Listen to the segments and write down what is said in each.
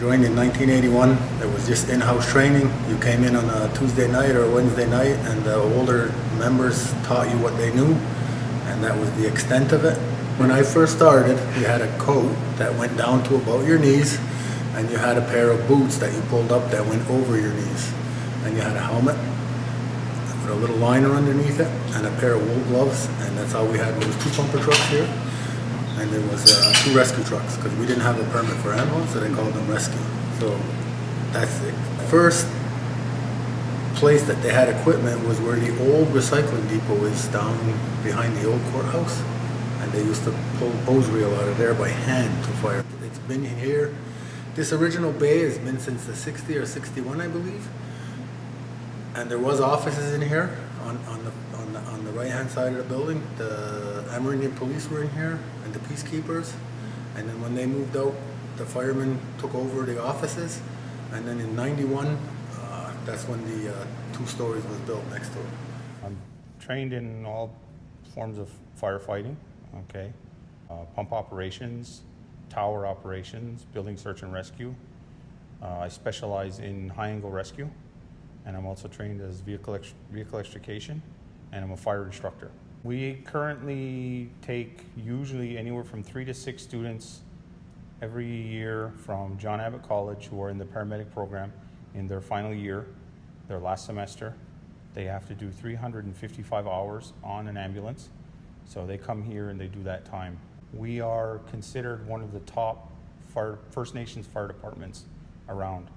joined in 1981. It was just in-house training. You came in on a Tuesday night or a Wednesday night, and the older members taught you what they knew, and that was the extent of it. When I first started, you had a coat that went down to about your knees, and you had a pair of boots that you pulled up that went over your knees. And you had a helmet with a little liner underneath it, and a pair of wool gloves, and that's all we had. There was 2 pumper trucks here, and there was 2 rescue trucks, because we didn't have a permit for ambulance, so they called them rescue. So that's the first place that they had equipment was where the old recycling depot is, down behind the old courthouse, and they used to pull hose reel out of there by hand to fire. It's been here. This original bay has been since the 60 or 61, I believe, and there was offices in here on the right-hand side of the building. The Amerindian police were in here, and the peacekeepers. And then when they moved out, the firemen took over the offices. And then in '91, that's when the 2 stories was built next to it. I'm trained in all forms of firefighting, okay? Pump operations, tower operations, building search and rescue. I specialize in high-angle rescue, and I'm also trained as vehicle extrication, and I'm a fire instructor. We currently take usually anywhere from 3 to 6 students every year from John Abbott College who are in the paramedic program in their final year, their last semester. They have to do 355 hours on an ambulance. So they come here and they do that time. We are considered one of the top First Nations fire departments around.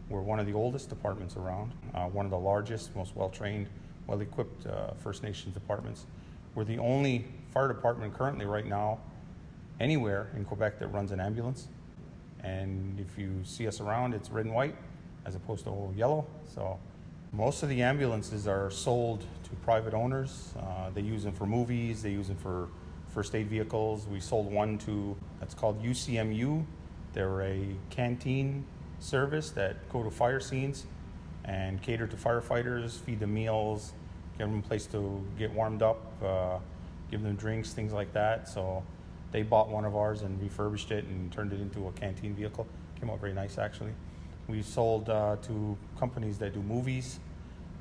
We're one of the oldest departments around, one of the largest, most well-trained, well-equipped First Nations departments. We're the only fire department currently right now anywhere in Quebec that runs an ambulance. And if you see us around, it's red and white as opposed to yellow. So most of the ambulances are sold to private owners. They use them for movies, they use them for first aid vehicles. We sold one to, that's called UCMU. They're a canteen service that go to fire scenes and cater to firefighters, feed them meals, give them a place to get warmed up, give them drinks, things like that. So they bought one of ours and refurbished it and turned it into a canteen vehicle. Came out very nice, actually. We sold to companies that do movies.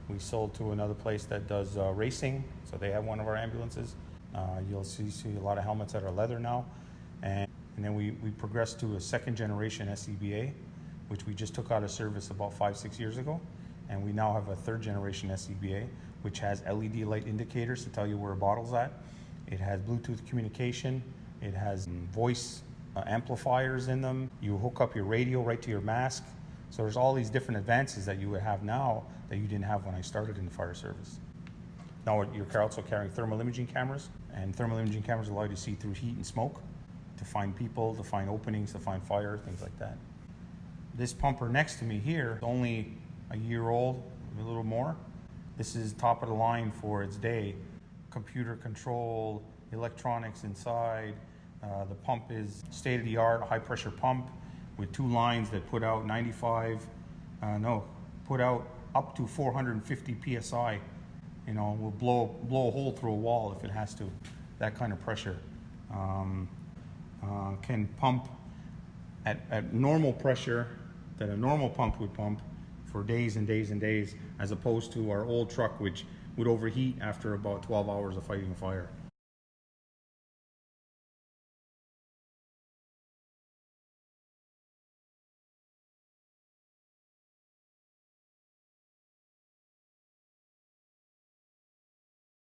We sold to another place that does racing, so they have one of our ambulances. You'll see a lot of helmets that are leather now. And then we progressed to a 2nd generation SCBA, which we just took out of service about 5-6 years ago. And we now have a 3rd generation SCBA, which has LED light indicators to tell you where a bottle's at. It has Bluetooth communication. It has voice amplifiers in them. You hook up your radio right to your mask. So there's all these different advances that you would have now that you didn't have when I started in the fire service. Now you're also carrying thermal imaging cameras, and thermal imaging cameras allow you to see through heat and smoke, to find people, to find openings, to find fire, things like that. This pumper next to me here is only a year old, a little more. This is top of the line for its day. Computer control, electronics inside. The pump is state-of-the-art, high pressure pump with 2 lines that put out put out up to 450 PSI. You know, will blow a hole through a wall if it has to, that kind of pressure. Can pump at normal pressure that a normal pump would pump for days and days and days, as opposed to our old truck, which would overheat after about 12 hours of fighting a fire.